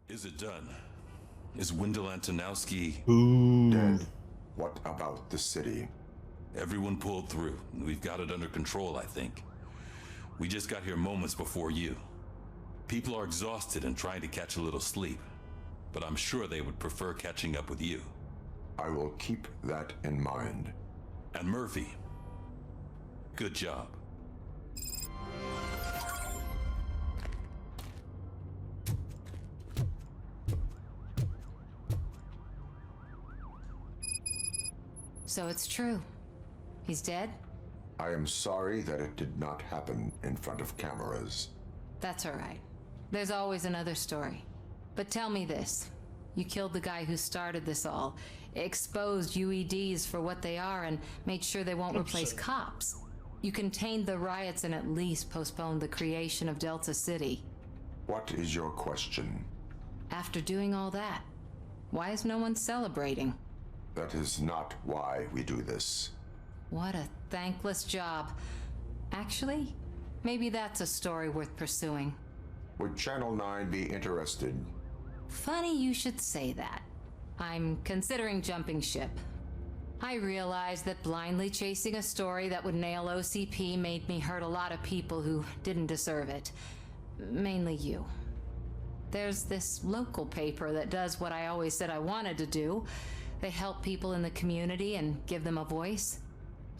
Is it done? Is Wendell Antonowski... Ooh. Dead. What about the city? Everyone pulled through. We've got it under control, I think. We just got here moments before you. People are exhausted and trying to catch a little sleep. But I'm sure they would prefer catching up with you. I will keep that in mind. And Murphy, good job. So it's true. He's dead? I am sorry that it did not happen in front of cameras. That's all right. There's always another story. But tell me this. You killed the guy who started this all, exposed UEDs for what they are, and made sure they won't replace cops. You contained the riots and at least postponed the creation of Delta City. What is your question? After doing all that, why is no one celebrating? That is not why we do this. What a thankless job. Actually, maybe that's a story worth pursuing. Would Channel 9 be interested? Funny you should say that. I'm considering jumping ship. I realize that blindly chasing a story that would nail OCP made me hurt a lot of people who didn't deserve it. Mainly you. There's this local paper that does what I always said I wanted to do. They help people in the community and give them a voice.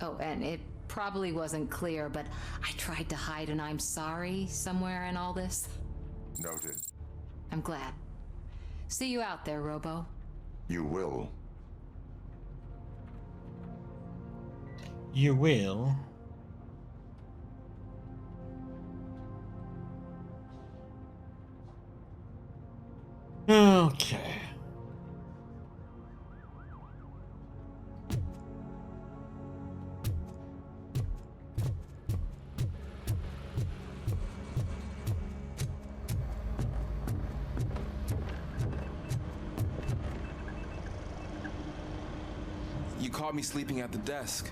Oh, and it probably wasn't clear, but I tried to hide an I'm sorry somewhere in all this. Noted. I'm glad. See you out there, Robo. You will. You will. Okay. You caught me sleeping at the desk.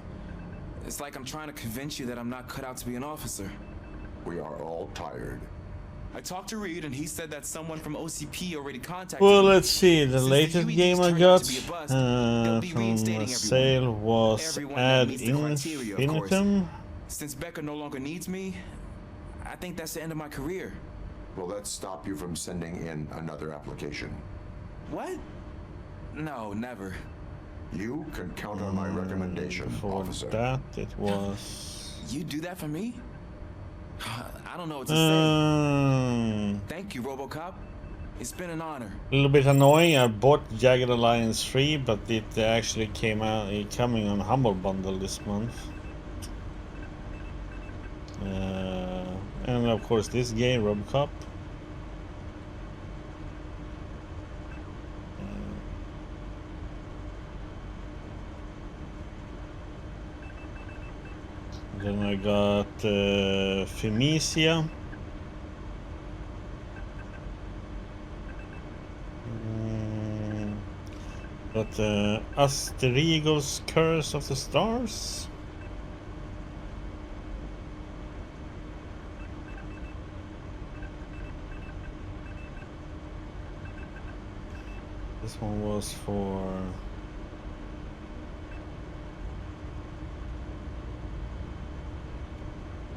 It's like I'm trying to convince you that I'm not cut out to be an officer. We are all tired. I talked to Reed and he said that someone from OCP already contacted Well, me. let's see. The Since latest UEDs game I turned got out to be a bust, they'll be from reinstating a everyone. sale was Everyone Ad that meets the criteria, of course. Infinitum. Since Becca no longer needs me, I think that's the end of my career. Will that stop you from sending in another application? What? No, never. You can count on my recommendation, For officer. that, it was. You do that for me? I don't know what to say. Thank you, Robocop. It's been an honor. A little bit annoying. I bought Jagged Alliance 3, but it actually came out coming on Humble Bundle this month. And of course this game, Robocop. Then I got Femecia. Got Asterigos Curse of the Stars. This one was for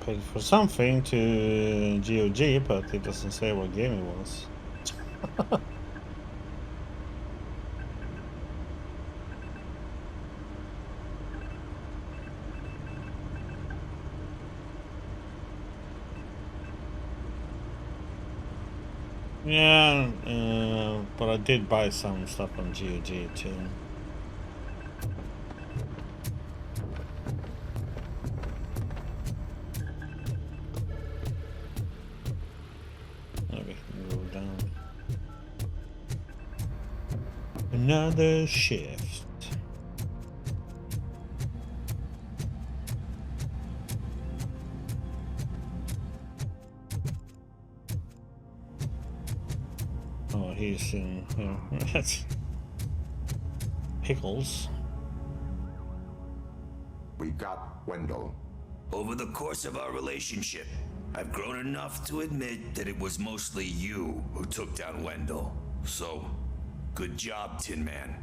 paid for something to GOG, but it doesn't say what game it was. Yeah, but I did buy some stuff on GOG too. Maybe we can go down. Another shift. Oh, he's in here. That's Pickles. We got Wendell. Over the course of our relationship, I've grown enough to admit that it was mostly you who took down Wendell. So, Good job, Tin Man.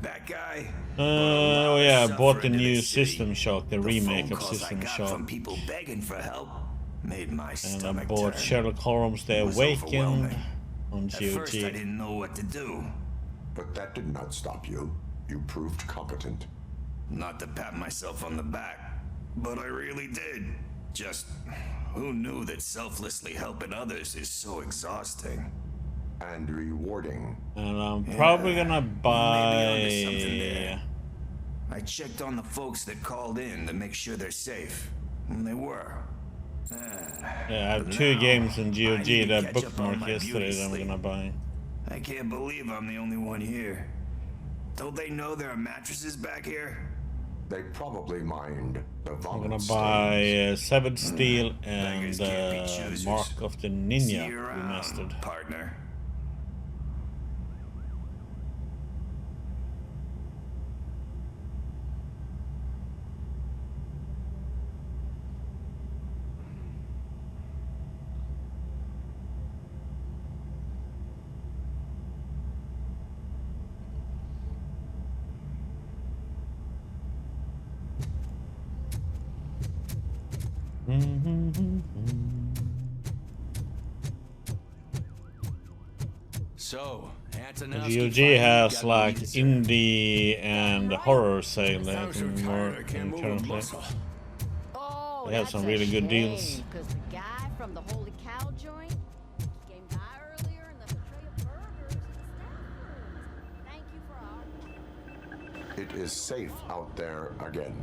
That guy. Oh yeah, I bought the suffering in new this city. System Shock, the the remake phone of calls I System got Shock. from people begging for help made my And I stomach bought turn. Sherlock Holmes The It was Awakened overwhelming. on At first, I GOG. didn't know what to do. But that did not stop you. You proved competent. Not to pat myself on the back, but I really did. Just, who knew that selflessly helping others is so exhausting? And rewarding. And I'm probably gonna onto something buy... there. I checked on the folks that called in to make sure they're safe. And they were. Yeah, I have But 2 now, games in I GOG need to that catch up on bookmarked my yesterday beauty that I'm sleep. gonna buy. I can't believe I'm the only one here. Don't they know there are mattresses back here? They probably mined the I'm vomit gonna stains. buy Severed Steel Beggars and can't be choosers. Mark of the See Ninja you around, remastered. partner. So, GOG has like indie and horror sale more currently. Oh, They have some really good deals. Because the guy from the Holy Cow joint came by earlier and left a tray of burgers in the staff rooms. Thank you for our... It is safe out there again.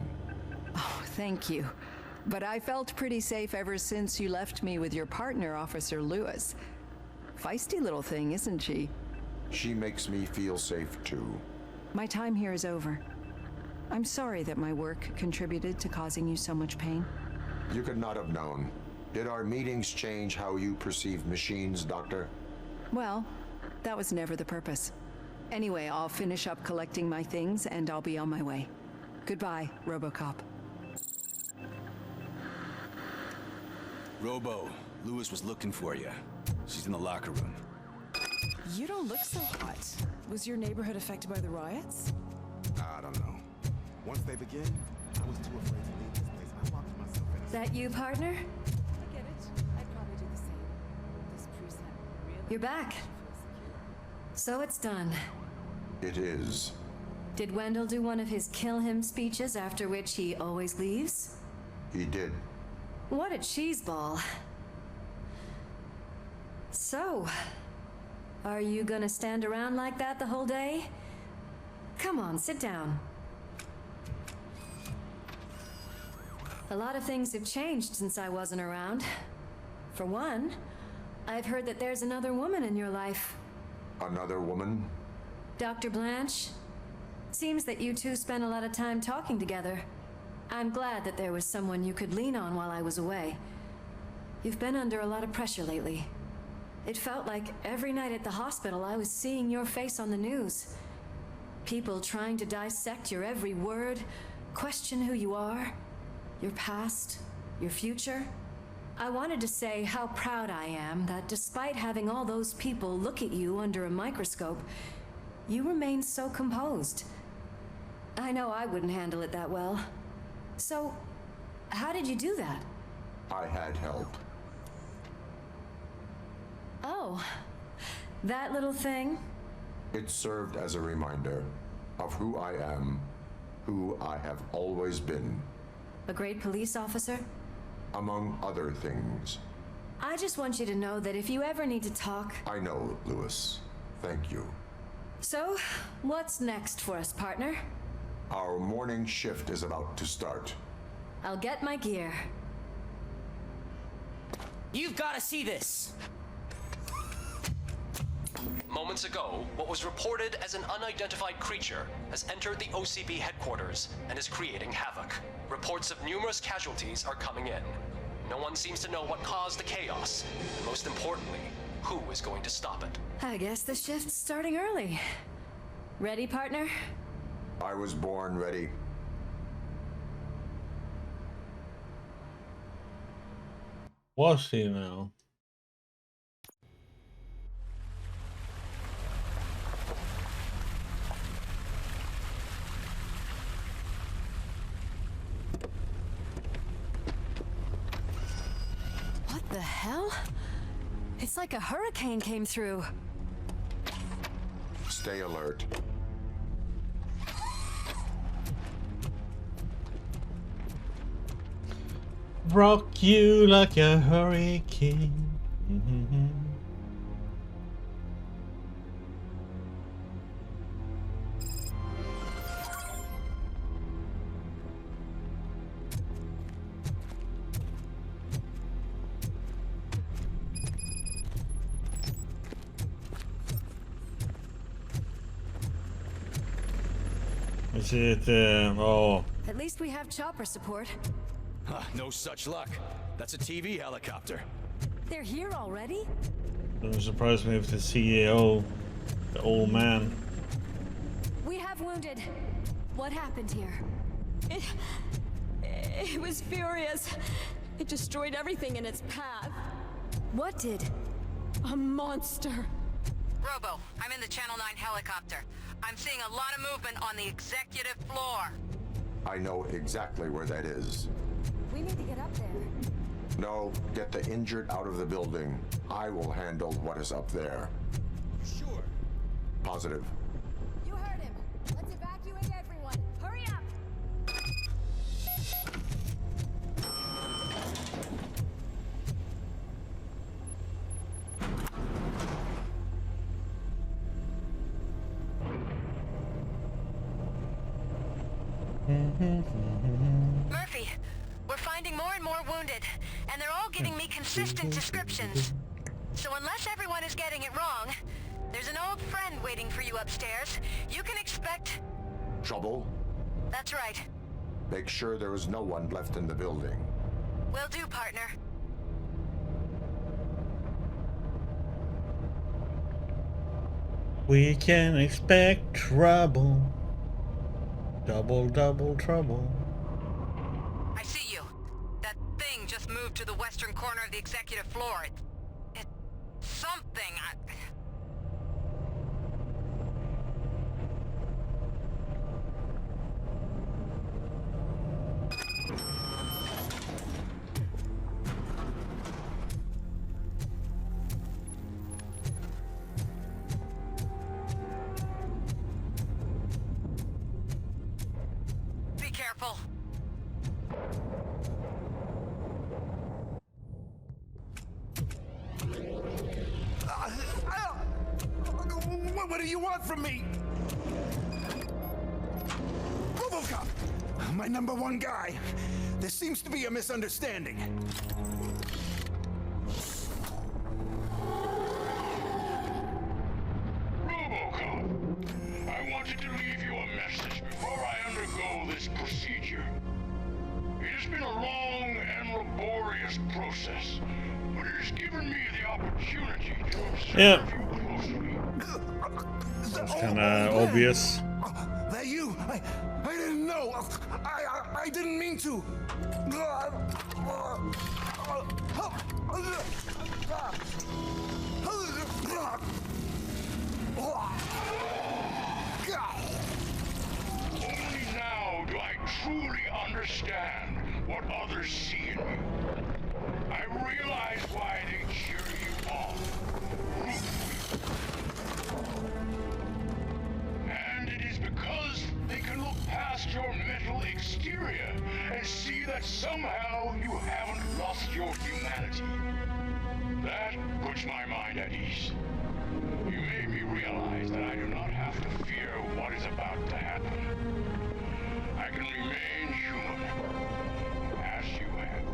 Oh, thank you. But I felt pretty safe ever since you left me with your partner, Officer Lewis. Feisty little thing, isn't she? She makes me feel safe too. My time here is over. I'm sorry that my work contributed to causing you so much pain. You could not have known. Did our meetings change how you perceive machines, Doctor? Well, that was never the purpose. Anyway, I'll finish up collecting my things and I'll be on my way. Goodbye, Robocop. Robo, Lewis was looking for you. She's in the locker room. You don't look so hot. Was your neighborhood affected by the riots? I don't know. Once they begin, I was too afraid to leave this place. I locked myself in a... That you, partner? I get it. I'd probably do the same. This precinct really... You're back. So it's done. It is. Did Wendell do one of his kill him speeches after which he always leaves? He did. What a cheeseball. So, are you gonna stand around like that the whole day? Come on, sit down. A lot of things have changed since I wasn't around. For one, I've heard that there's another woman in your life. Another woman? Dr. Blanche? Seems that you two spent a lot of time talking together. I'm glad that there was someone you could lean on while I was away. You've been under a lot of pressure lately. It felt like every night at the hospital I was seeing your face on the news. People trying to dissect your every word, question who you are, your past, your future. I wanted to say how proud I am that despite having all those people look at you under a microscope, you remain so composed. I know I wouldn't handle it that well. So, how did you do that? I had help. Oh, that little thing? It served as a reminder of who I am, who I have always been. A great police officer? Among other things. I just want you to know that if you ever need to talk... I know, Lewis. Thank you. So, what's next for us, partner? Our morning shift is about to start. I'll get my gear. You've got to see this! Moments ago, what was reported as an unidentified creature has entered the OCB headquarters and is creating havoc. Reports of numerous casualties are coming in. No one seems to know what caused the chaos, and most importantly, who is going to stop it. I guess the shift's starting early. Ready, partner? I was born ready. Was he now? the hell? It's like a hurricane came through. Stay alert. Rock you like a hurricane. Is it, oh. At least we have chopper support. No such luck. That's a TV helicopter. They're here already? Doesn't surprise me if the CEO, the old man. We have wounded. What happened here? It was furious. It destroyed everything in its path. What did? A monster. Robo, I'm in the Channel 9 helicopter. I'm seeing a lot of movement on the executive floor. I know exactly where that is. We need to get up there. No, get the injured out of the building. I will handle what is up there. Sure. Positive. You heard him. Let's evacuate everyone. Hurry up! Murphy, we're finding more and more wounded, and they're all giving me consistent descriptions. So unless everyone is getting it wrong, there's an old friend waiting for you upstairs. You can expect... Trouble? That's right. Make sure there is no one left in the building. Will do, partner. We can expect trouble. Double, double trouble. I see you. That thing just moved to the western corner of the executive floor. It's something. Be careful. What do you want from me? Robocop! My number one guy. There seems to be a misunderstanding. Robocop, I wanted to leave you a message before I undergo this procedure. It has been a long and laborious process, but it has given me the opportunity to observe you closely. That's kind of obvious. That you? I didn't know. I didn't mean to. Only now do I truly understand what others see in you. I realize why they cheer you on, root for you. And it is because they can look past your mental exterior and see that somehow you haven't lost your humanity. That puts my mind at ease. You made me realize that I do not have to fear what is about to happen. I can remain human, as you have.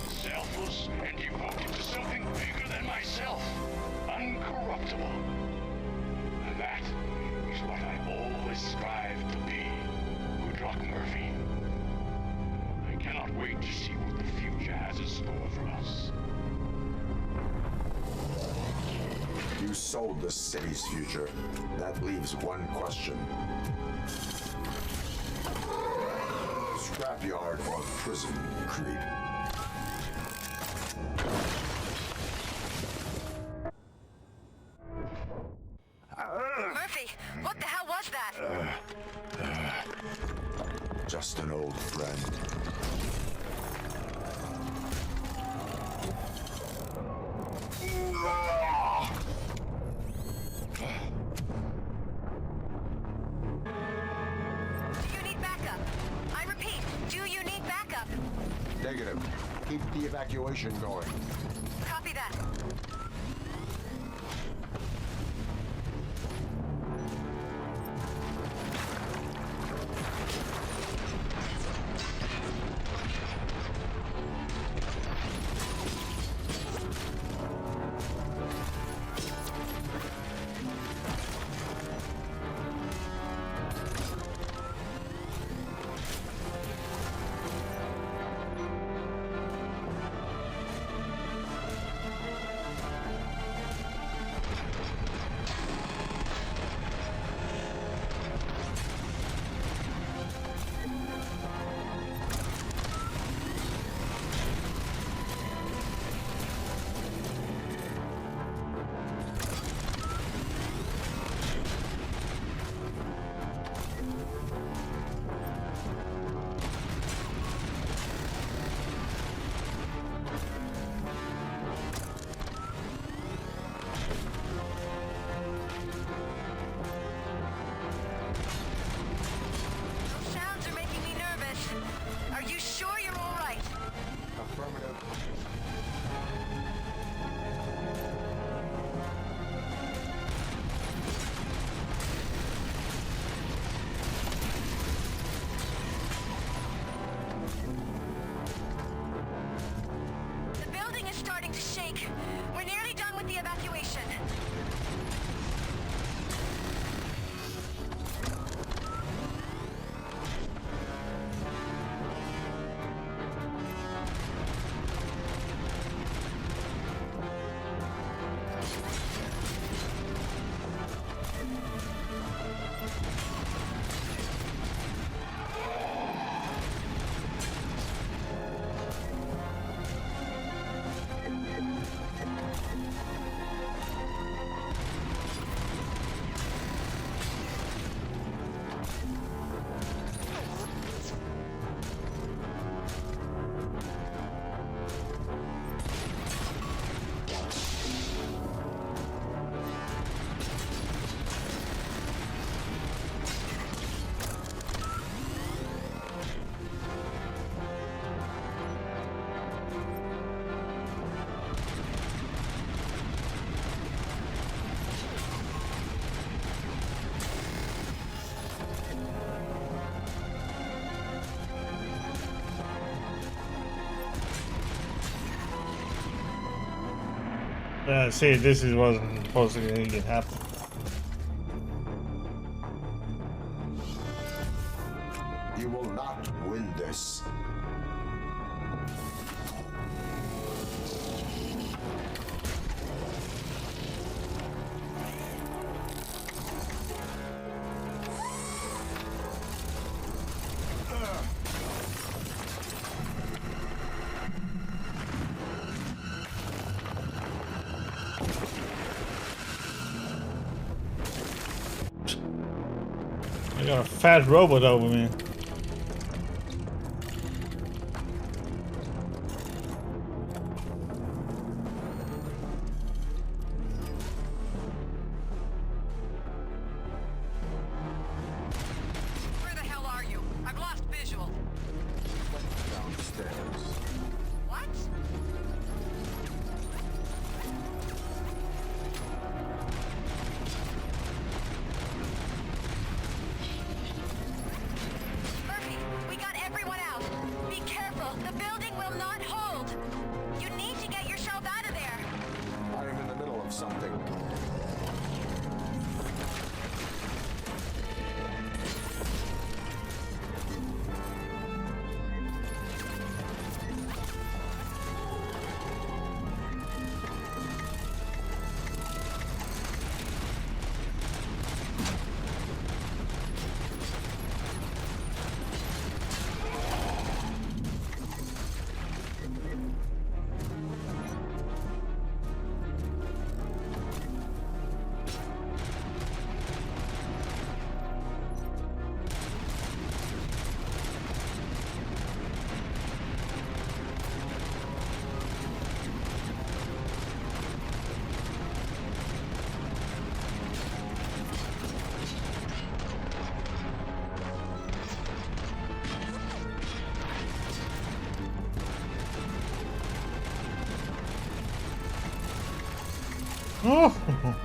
Selfless and devoted to something bigger than myself. Uncorruptible. And that is what I always strive to be. Good luck, Murphy. I cannot wait to see what the future has in store for us. You sold the city's future. That leaves one question. Scrapyard or prison, Creed? Murphy, what the hell was that? Just an old friend. Negative. Keep the evacuation going. Copy that. See, this is wasn't supposed to happen. You will not win this. I got a fat robot over me. Where the hell are you? I've lost visual. Downstairs. What? Murphy, we got everyone out. Be careful. The building will not hold. You need to get yourself out of there. I am in the middle of something. Oh.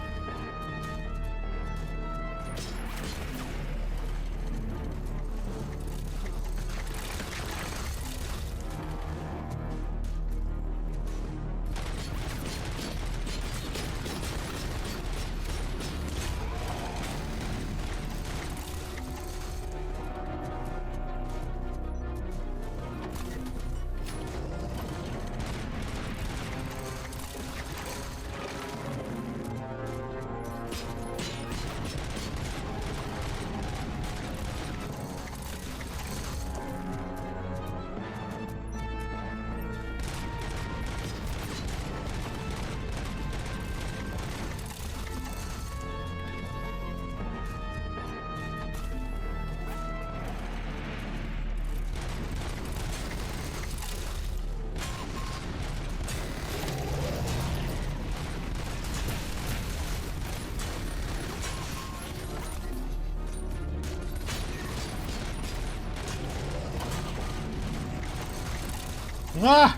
Ah!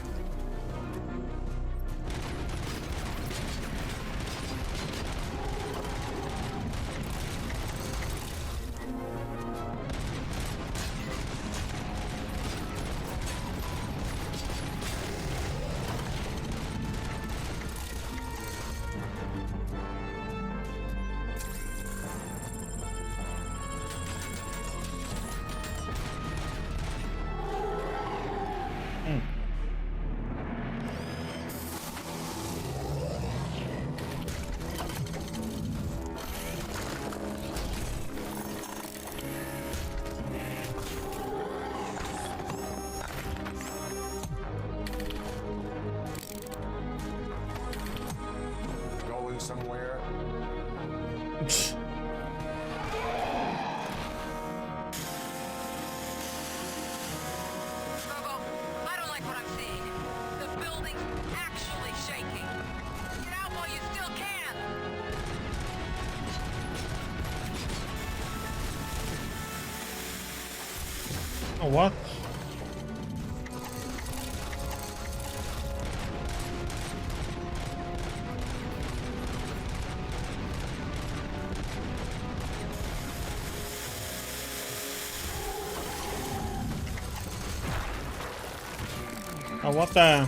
Going somewhere? Robo, I don't like what I'm seeing. The building's actually shaking. Get out while you still can. Oh, what? Oh, what the?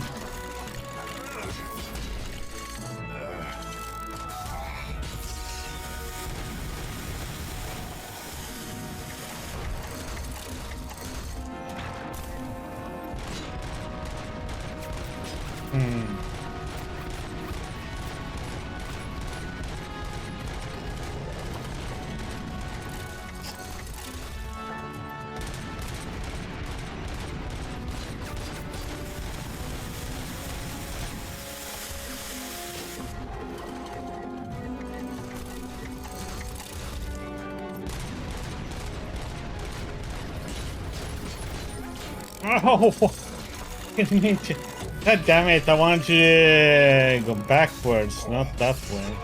Oh, God damn it, I wanted you to go backwards, not that way.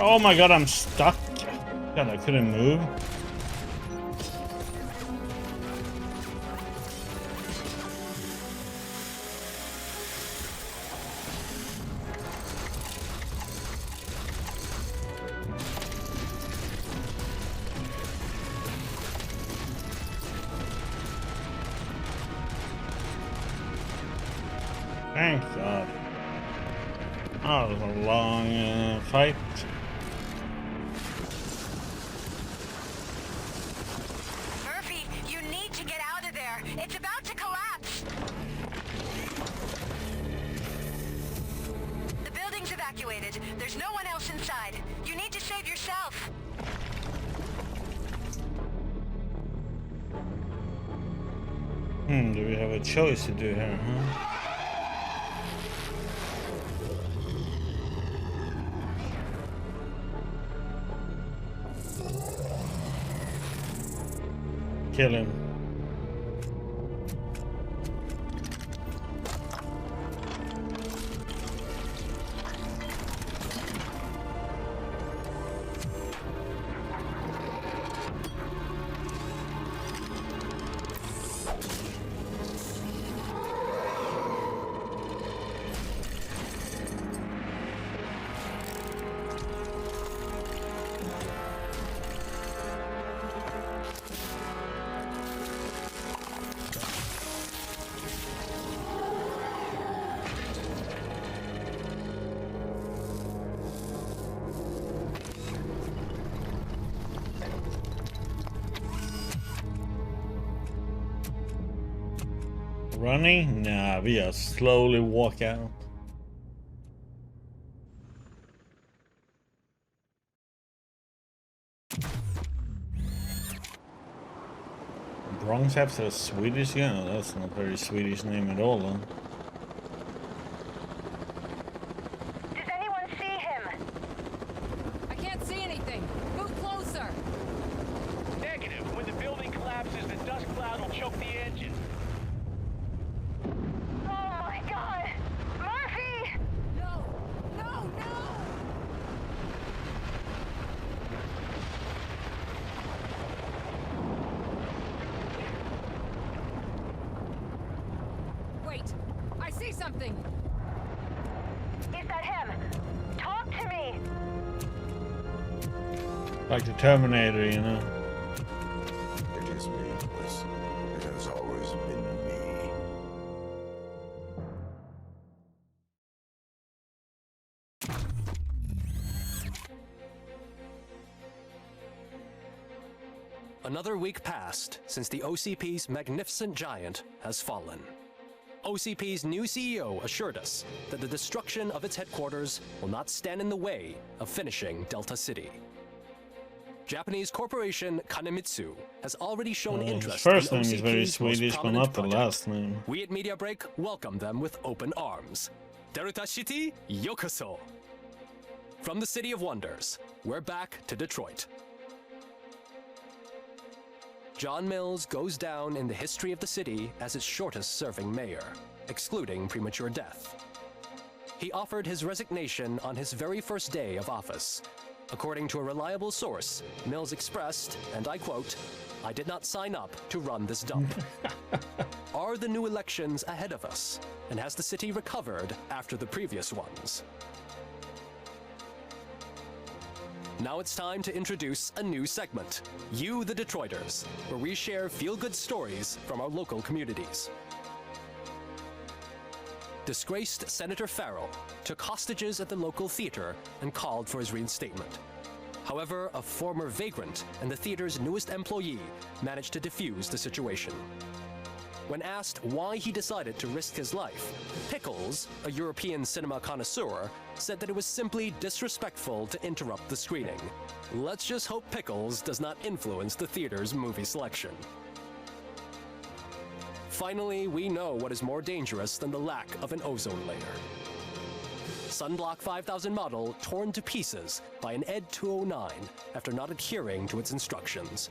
Oh my god, I'm stuck. God, I couldn't move. Thank God. Oh, it was a long fight. Murphy, you need to get out of there. It's about to collapse. The building's evacuated. There's no one else inside. You need to save yourself. Do we have a choice to do here, huh? Kill him. Running? Nah, we just slowly walk out. Bronx has a Swedish guy? No, that's not a very Swedish name at all, then. Does anyone see him? I can't see anything. Move closer. Negative. When the building collapses, the dust cloud will choke the engine. Oh my god! Murphy! No! No! No! Wait! I see something! Is that him? Talk to me! Like the Terminator, you know. It is me, Liz. It has always been me. Another week passed since the OCP's magnificent giant has fallen. OCP's new CEO assured us that the destruction of its headquarters will not stand in the way of finishing Delta City. Japanese corporation Kanemitsu has already shown interest in First name OCP's is very most Swedish, but prominent not the project. last name. We at Media Break welcome them with open arms. Delta City, yokoso. From the City of Wonders, we're back to Detroit. John Mills goes down in the history of the city as its shortest-serving mayor, excluding premature death. He offered his resignation on his very first day of office. According to a reliable source, Mills expressed, and I quote, "I did not sign up to run this dump." Are the new elections ahead of us? And has the city recovered after the previous ones? Now it's time to introduce a new segment, You the Detroiters, where we share feel-good stories from our local communities. Disgraced Senator Farrell took hostages at the local theater and called for his reinstatement. However, a former vagrant and the theater's newest employee managed to defuse the situation. When asked why he decided to risk his life, Pickles, a European cinema connoisseur, said that it was simply disrespectful to interrupt the screening. Let's just hope Pickles does not influence the theater's movie selection. Finally, we know what is more dangerous than the lack of an ozone layer. Sunblock 5000 model torn to pieces by an ED 209 after not adhering to its instructions.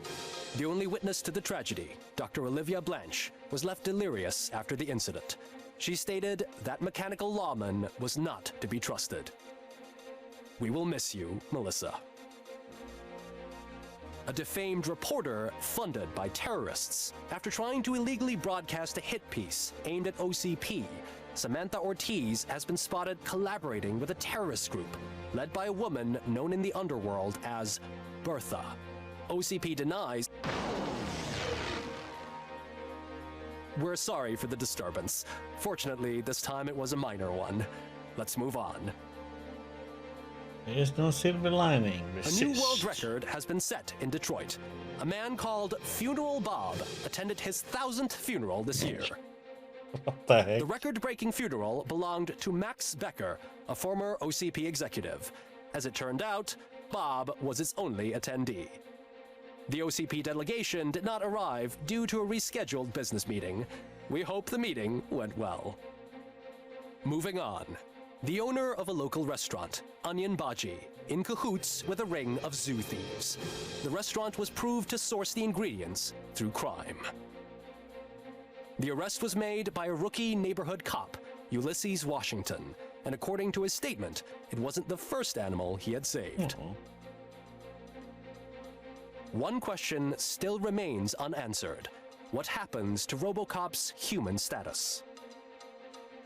The only witness to the tragedy, Dr. Olivia Blanche, was left delirious after the incident. She stated that mechanical lawman was not to be trusted. We will miss you, Melissa. A defamed reporter funded by terrorists after trying to illegally broadcast a hit piece aimed at OCP. Samantha Ortiz has been spotted collaborating with a terrorist group led by a woman known in the underworld as Bertha. OCP denies. We're sorry for the disturbance. Fortunately, this time it was a minor one. Let's move on. There's no silver lining. A new world record has been set in Detroit. A man called Funeral Bob attended his 1000th funeral this year. What the heck? The record-breaking funeral belonged to Max Becker, a former OCP executive. As it turned out, Bob was its only attendee. The OCP delegation did not arrive due to a rescheduled business meeting. We hope the meeting went well. Moving on. the owner of a local restaurant, Onion Baji, in cahoots with a ring of zoo thieves. The restaurant was proved to source the ingredients through crime. The arrest was made by a rookie neighborhood cop, Ulysses Washington, and according to his statement, it wasn't the first animal he had saved. One question still remains unanswered. What happens to Robocop's human status?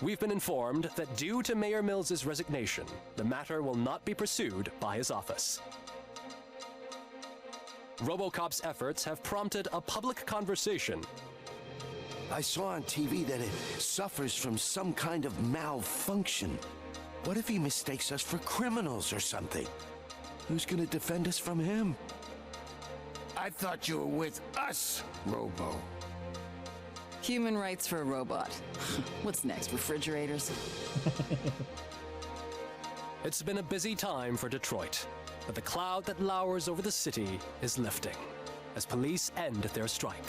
We've been informed that due to Mayor Mills's resignation, the matter will not be pursued by his office. Robocop's efforts have prompted a public conversation. I saw on TV that it suffers from some kind of malfunction. What if he mistakes us for criminals or something? Who's gonna defend us from him? I thought you were with us, Robo. Human rights for a robot. What's next, refrigerators? It's been a busy time for Detroit, but the cloud that lowers over the city is lifting as police end their strike.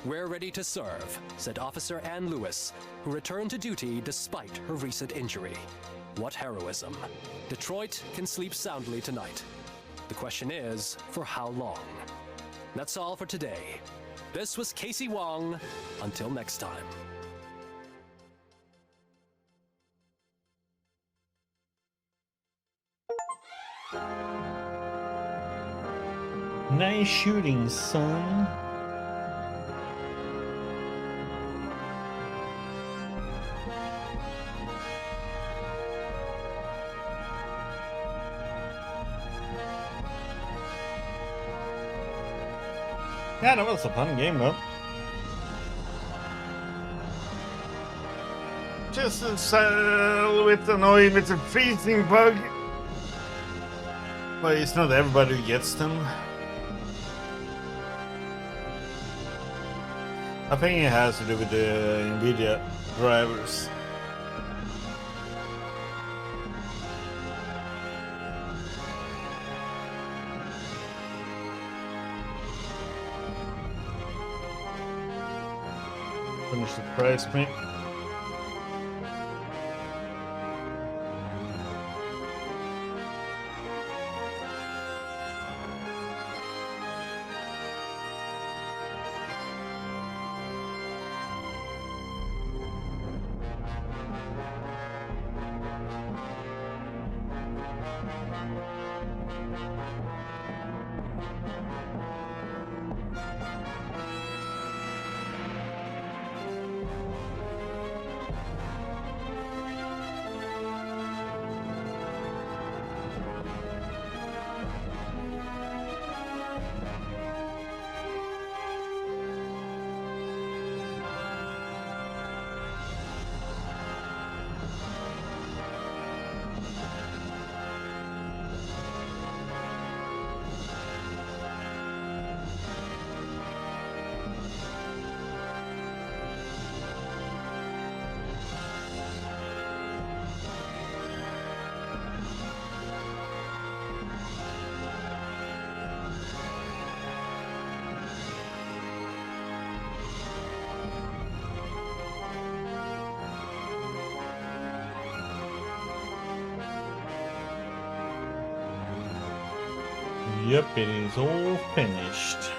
"We're ready to serve," said Officer Ann Lewis, who returned to duty despite her recent injury. What heroism. Detroit can sleep soundly tonight. The question is, for how long? That's all for today. This was Casey Wong. Until next time. Nice shooting, son. Yeah, that was a fun game though. Just a bit annoying with the freezing bug. But it's not everybody who gets them. I think it has to do with the NVIDIA drivers. Finish the price me. Yep, it is all finished.